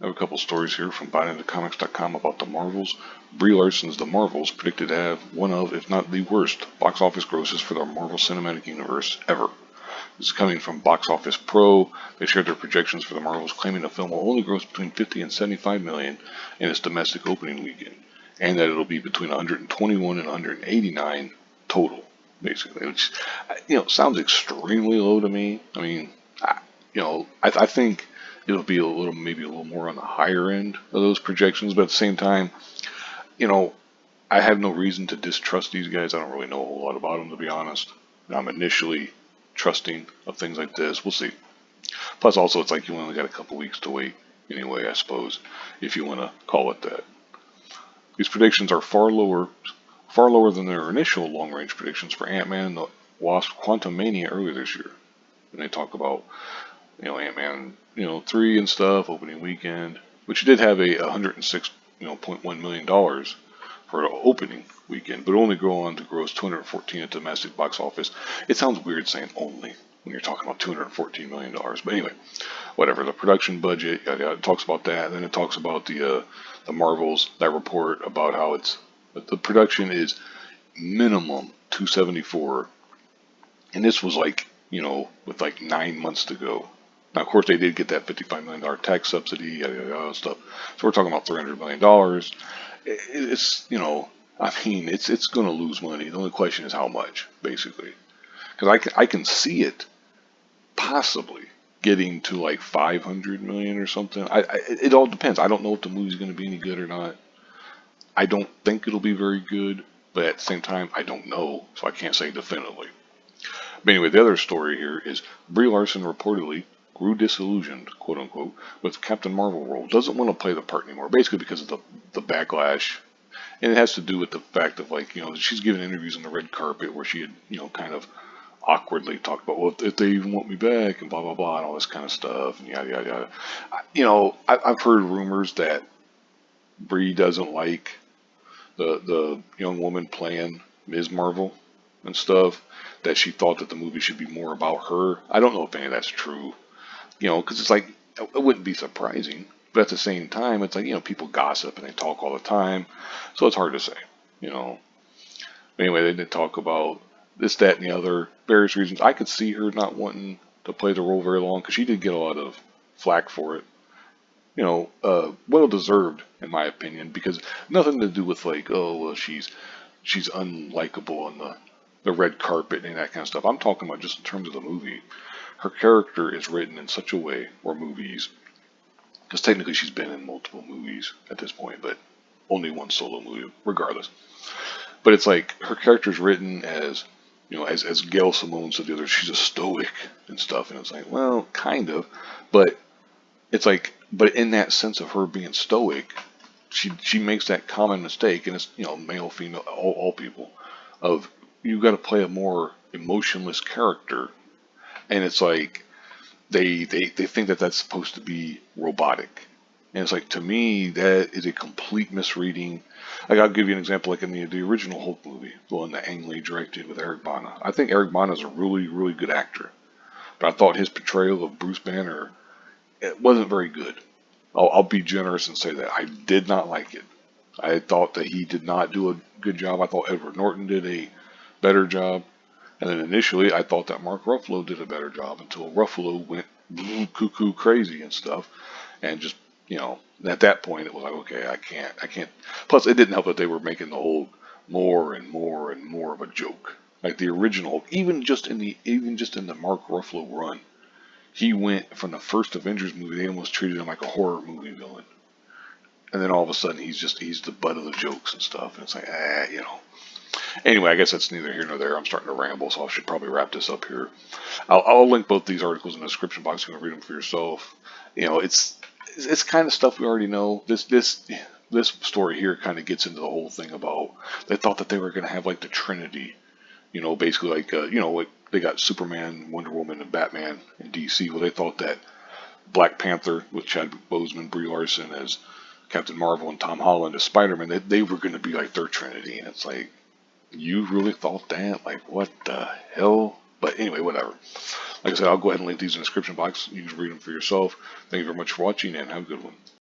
I have a couple stories here from buyintocomics.com about the Marvels. Brie Larson's The Marvels predicted to have one of, if not the worst, box office grosses for the Marvel Cinematic Universe ever. This is coming from Box Office Pro. They shared their projections for the Marvels, claiming the film will only gross between 50 and 75 million in its domestic opening weekend, and that it'll be between 121 and 189 total, basically, which sounds extremely low to me. I mean, I think it'll be maybe a little more on the higher end of those projections, but at the same time, I have no reason to distrust these guys. I don't really know a whole lot about them, to be honest. I'm initially trusting of things like this. We'll see. Plus, also, it's like you only got a couple weeks to wait anyway, I suppose, if you want to call it that. These predictions are far lower than their initial long-range predictions for Ant-Man and the Wasp: Quantumania earlier this year. And they talk about, Ant-Man, 3 and stuff, opening weekend, which did have a $106.1 million for the opening weekend, but only go on to gross 214 at domestic box office. It sounds weird saying only when you're talking about $214 million. But anyway, whatever. The production budget, it talks about that. And then it talks about the Marvels, that report about how the production is minimum 274. And this was with 9 months to go. Now, of course, they did get that $55 million tax subsidy, yada, yada, yada stuff. So we're talking about $300 million. It's going to lose money. The only question is how much, basically. Because I can see it possibly getting to like 500 million or something. It all depends. I don't know if the movie's going to be any good or not. I don't think it'll be very good, but at the same time, I don't know, so I can't say definitively. But anyway, the other story here is Brie Larson reportedly grew disillusioned, quote unquote, with Captain Marvel role. Doesn't want to play the part anymore, basically because of the backlash. And it has to do with the fact of she's given interviews on the red carpet where she had, kind of awkwardly talked about, well, if they even want me back and blah, blah, blah, and all this kind of stuff and yada, yada, yada. I've heard rumors that Brie doesn't like the young woman playing Ms. Marvel and stuff, that she thought that the movie should be more about her. I don't know if any of that's true, because it's like, it wouldn't be surprising. But at the same time, it's like, people gossip and they talk all the time. So it's hard to say, But anyway, they did talk about this, that, and the other, various reasons. I could see her not wanting to play the role very long because she did get a lot of flack for it. Well deserved, in my opinion, because nothing to do with she's unlikable on the red carpet and that kind of stuff. I'm talking about just in terms of the movie. Her character is written in such a way, or movies, because technically she's been in multiple movies at this point, but only one solo movie, regardless. But it's like her character's written as, as Gail Simone said the other, she's a stoic and stuff, and it's like, well, kind of, but it's like, but in that sense of her being stoic, she makes that common mistake, and it's male, female, all people, of you got to play a more emotionless character, and it's like they think that that's supposed to be robotic, and it's like, to me, that is a complete misreading. Like, I'll give you an example, like in the original Hulk movie, the one that Ang Lee directed with Eric Bana. I think Eric Bana is a really, really good actor, but I thought his portrayal of Bruce Banner, it wasn't very good. I'll be generous and say that I did not like it. I thought that he did not do a good job. I thought Edward Norton did a better job. And then initially I thought that Mark Ruffalo did a better job until Ruffalo went cuckoo crazy and stuff. And just, at that point it was like, okay, I can't. Plus it didn't help that they were making the Hulk more and more and more of a joke. Like the original, even just in the Mark Ruffalo run, he went from the first Avengers movie, they almost treated him like a horror movie villain. And then all of a sudden, he's the butt of the jokes and stuff. And it's like, Anyway, I guess that's neither here nor there. I'm starting to ramble, so I should probably wrap this up here. I'll link both these articles in the description box. You can read them for yourself. It's kind of stuff we already know. This story here kind of gets into the whole thing about, they thought that they were going to have like the Trinity. Basically like they got Superman, Wonder Woman, and Batman in DC. Well, they thought that Black Panther with Chadwick Boseman, Brie Larson as Captain Marvel, and Tom Holland as Spider-Man, that they were going to be like their Trinity. And it's like, you really thought that? Like, what the hell? But anyway, whatever. Like I said, I'll go ahead and link these in the description box. You can read them for yourself. Thank you very much for watching, and have a good one.